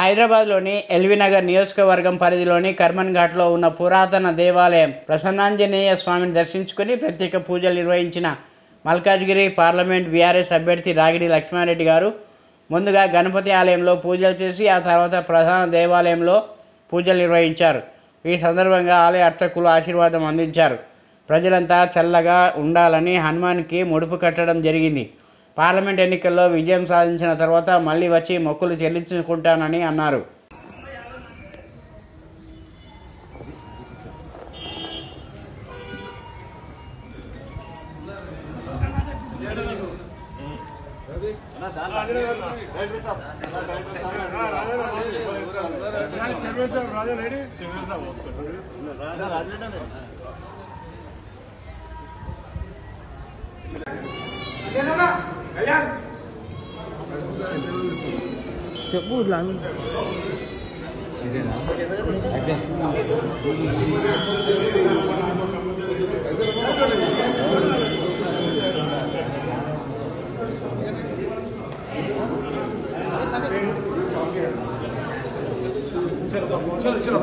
హైదరాబాద్లోని ఎల్బీనగర్ నియోజకవర్గం పరిధిలోని కర్మన్ ఘాట్లో ఉన్న పురాతన దేవాలయం ప్రసన్నాంజనేయ స్వామిని దర్శించుకొని ప్రత్యేక పూజలు నిర్వహించిన మల్కాజ్గిరి పార్లమెంట్ బీఆర్ఎస్ అభ్యర్థి రాగిడి లక్ష్మారెడ్డి గారు ముందుగా గణపతి ఆలయంలో పూజలు చేసి ఆ తర్వాత ప్రధాన దేవాలయంలో పూజలు నిర్వహించారు. ఈ సందర్భంగా ఆలయ అర్చకులు ఆశీర్వాదం అందించారు. ప్రజలంతా చల్లగా ఉండాలని హనుమాన్కి ముడుపు కట్టడం జరిగింది. పార్లమెంట్ ఎన్నికల్లో విజయం సాధించిన తర్వాత మళ్ళీ వచ్చి మొక్కులు చెల్లించుకుంటానని అన్నారు. చెప్పు ఇదేనా चलो